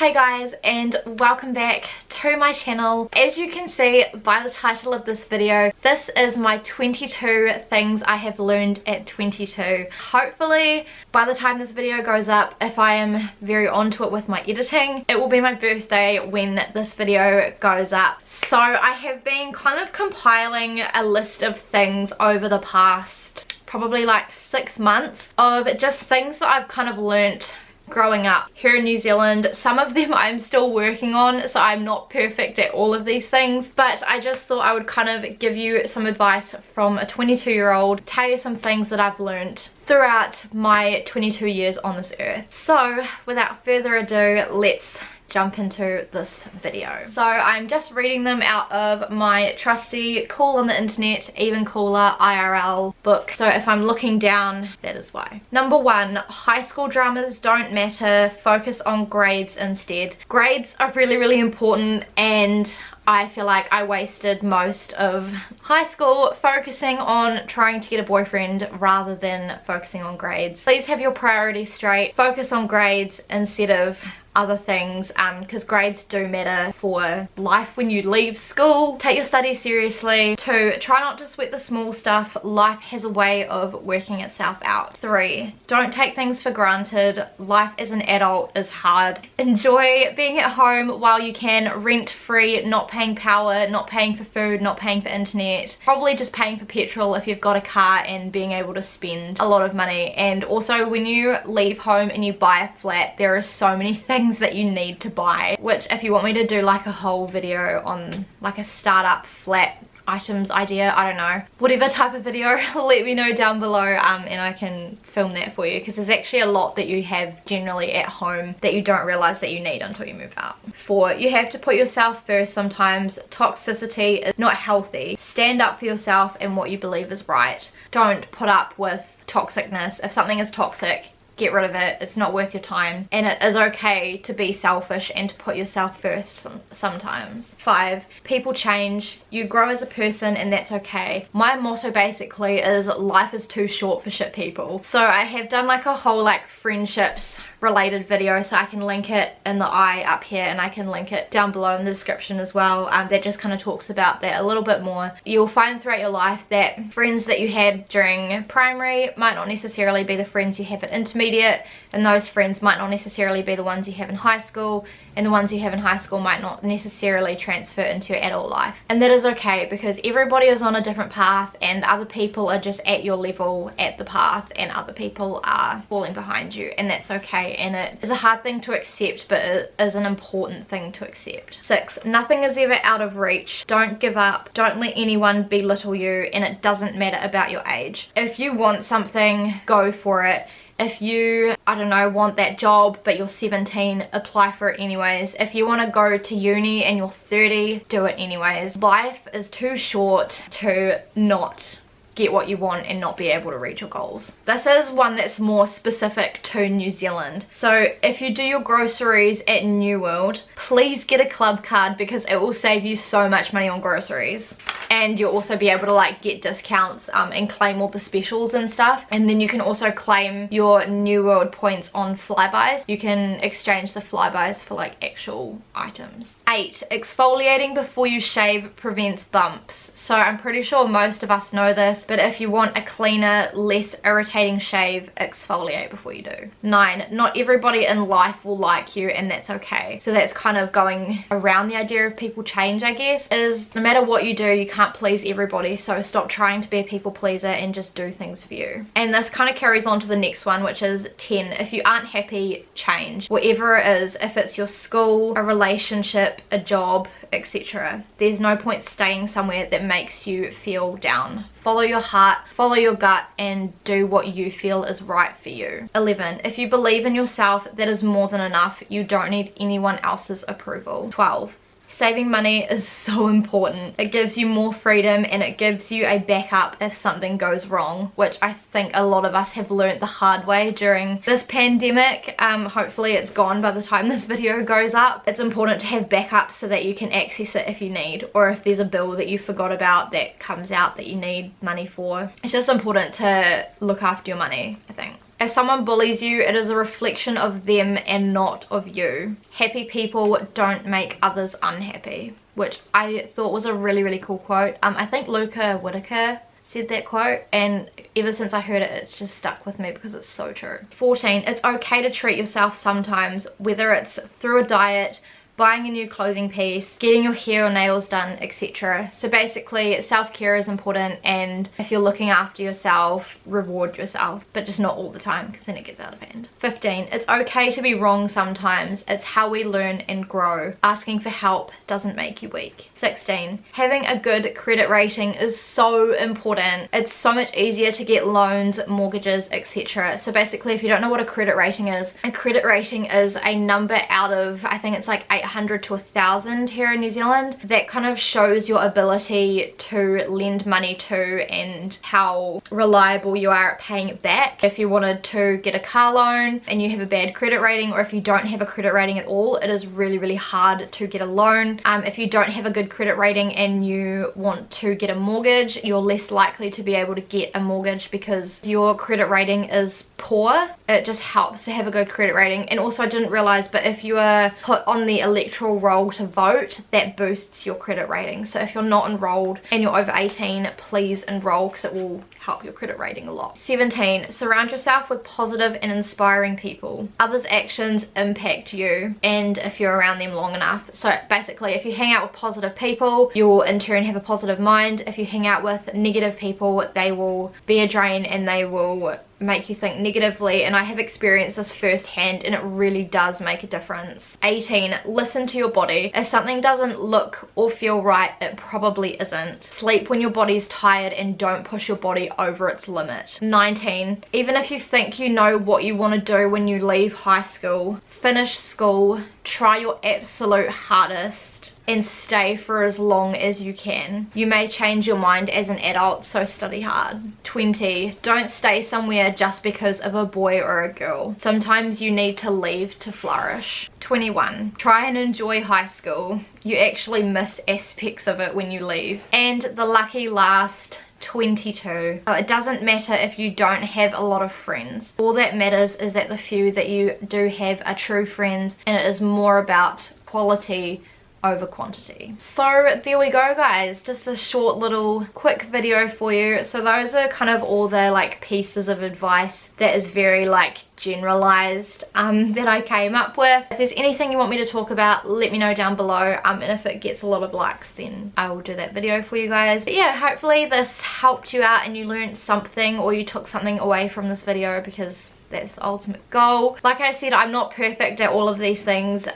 Hey guys, and welcome back to my channel. As you can see by the title of this video, this is my 22 things I have learned at 22. Hopefully by the time this video goes up, if I am very onto it with my editing, it will be my birthday when this video goes up. So I have been kind of compiling a list of things over the past probably like 6 months of just things that I've kind of learnt growing up here in New Zealand. Some of them I'm still working on, so I'm not perfect at all of these things, but I just thought I would kind of give you some advice from a 22-year-old, tell you some things that I've learnt throughout my 22 years on this earth. So without further ado, let's jump into this video. So I'm just reading them out of my trusty Cool on the Internet, Even Cooler IRL book. So if I'm looking down, that is why. Number 1, high school dramas don't matter, focus on grades instead. Grades are really important, and I feel like I wasted most of high school focusing on trying to get a boyfriend rather than focusing on grades. Please have your priorities straight. Focus on grades instead of other things, because grades do matter for life when you leave school. Take your studies seriously. 2, try not to sweat the small stuff. Life has a way of working itself out. 3, don't take things for granted. Life as an adult is hard. Enjoy being at home while you can, rent free, not paying power, not paying for food, not paying for internet, probably just paying for petrol if you've got a car, and being able to spend a lot of money. And also when you leave home and you buy a flat, there are so many things that you need to buy, which if you want me to do like a whole video on like a startup flat items idea, I don't know, whatever type of video, let me know down below, and I can film that for you, because there's actually a lot that you have generally at home that you don't realize that you need until you move out. 4, you have to put yourself first sometimes. Toxicity is not healthy. Stand up for yourself and what you believe is right. Don't put up with toxicness. If something is toxic, get rid of it. It's not worth your time, and it is okay to be selfish and to put yourself first sometimes. 5, people change, you grow as a person, and that's okay. My motto basically is life is too short for shit people. So I have done like a whole like friendships related video, so I can link it in the eye up here, and I can link it down below in the description as well. That just kind of talks about that a little bit more. You'll find throughout your life that friends that you had during primary might not necessarily be the friends you have at intermediate, and those friends might not necessarily be the ones you have in high school, and the ones you have in high school might not necessarily transfer into your adult life. And that is okay, because everybody is on a different path, and other people are just at your level at the path, and other people are falling behind you, and that's okay. And it is a hard thing to accept, but it is an important thing to accept. 6, nothing is ever out of reach. Don't give up. Don't let anyone belittle you, and it doesn't matter about your age. If you want something, go for it. If you, I don't know, want that job but you're 17, apply for it anyways. If you want to go to uni and you're 30, do it anyways. Life is too short to not get what you want and not be able to reach your goals. This is one that's more specific to New Zealand. So if you do your groceries at New World, please get a club card, because it will save you so much money on groceries. And you'll also be able to like get discounts and claim all the specials and stuff. And then you can also claim your New World points on flybys. You can exchange the flybys for like actual items. 8, exfoliating before you shave prevents bumps. So I'm pretty sure most of us know this, but if you want a cleaner, less irritating shave, exfoliate before you do. 9, not everybody in life will like you, and that's okay. So that's kind of going around the idea of people change, I guess, is no matter what you do, you can't please everybody, so stop trying to be a people pleaser and just do things for you. And this kind of carries on to the next one, which is 10, if you aren't happy, change. Whatever it is, if it's your school, a relationship, a job, etc. There's no point staying somewhere that makes you feel down. Follow your heart, follow your gut, and do what you feel is right for you. 11, if you believe in yourself, that is more than enough. You don't need anyone else's approval. 12, saving money is so important. It gives you more freedom, and it gives you a backup if something goes wrong, which I think a lot of us have learnt the hard way during this pandemic. Hopefully it's gone by the time this video goes up. It's important to have backups so that you can access it if you need, or if there's a bill that you forgot about that comes out that you need money for. It's just important to look after your money, I think. If someone bullies you, it is a reflection of them and not of you. Happy people don't make others unhappy, which I thought was a really, really cool quote. I think Luca Whitaker said that quote, and ever since I heard it, it's just stuck with me because it's so true. 14, it's okay to treat yourself sometimes, whether it's through a diet, buying a new clothing piece, getting your hair or nails done, etc. So basically self-care is important, and if you're looking after yourself, reward yourself, but just not all the time because then it gets out of hand. 15, it's okay to be wrong sometimes. It's how we learn and grow. Asking for help doesn't make you weak. 16, having a good credit rating is so important. It's so much easier to get loans, mortgages, etc. So basically, if you don't know what a credit rating is a number out of, I think it's like 800 to 1,000 here in New Zealand, that kind of shows your ability to lend money to and how reliable you are at paying it back. If you wanted to get a car loan and you have a bad credit rating, or if you don't have a credit rating at all, it is really, really hard to get a loan. If you don't have a good credit rating and you want to get a mortgage, you're less likely to be able to get a mortgage because your credit rating is poor. It just helps to have a good credit rating. And also, I didn't realize, but if you are put on the electoral roll to vote, that boosts your credit rating. So if you're not enrolled and you're over 18, please enroll because it will help your credit rating a lot. 17, surround yourself with positive and inspiring people. Others' actions impact you, and if you're around them long enough. So basically, if you hang out with positive people, you'll in turn have a positive mind. If you hang out with negative people, they will be a drain and they will make you think negatively, and I have experienced this firsthand and it really does make a difference. 18, listen to your body. If something doesn't look or feel right, it probably isn't. Sleep when your body's tired and don't push your body over its limit. 19, even if you think you know what you want to do when you leave high school, finish school, try your absolute hardest, and stay for as long as you can. You may change your mind as an adult, so study hard. 20, don't stay somewhere just because of a boy or a girl. Sometimes you need to leave to flourish. 21, try and enjoy high school. You actually miss aspects of it when you leave. And the lucky last, 22. So it doesn't matter if you don't have a lot of friends. All that matters is that the few that you do have are true friends, and it is more about quality over quantity. So there we go, guys, just a short little quick video for you. So those are kind of all the like pieces of advice that is very like generalized that I came up with. If there's anything you want me to talk about, let me know down below, and if it gets a lot of likes, then I will do that video for you guys. But yeah, hopefully this helped you out and you learned something, or you took something away from this video, because that's the ultimate goal. Like I said, I'm not perfect at all of these things.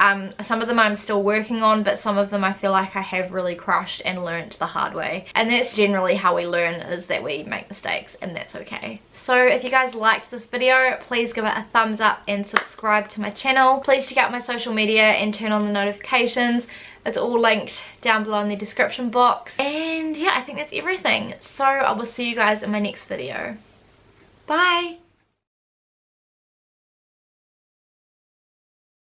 Some of them I'm still working on, but some of them I feel like I have really crushed and learnt the hard way. And that's generally how we learn, is that we make mistakes, and that's okay. So if you guys liked this video, please give it a thumbs up and subscribe to my channel. Please check out my social media and turn on the notifications. It's all linked down below in the description box. And yeah, I think that's everything. So I will see you guys in my next video. Bye!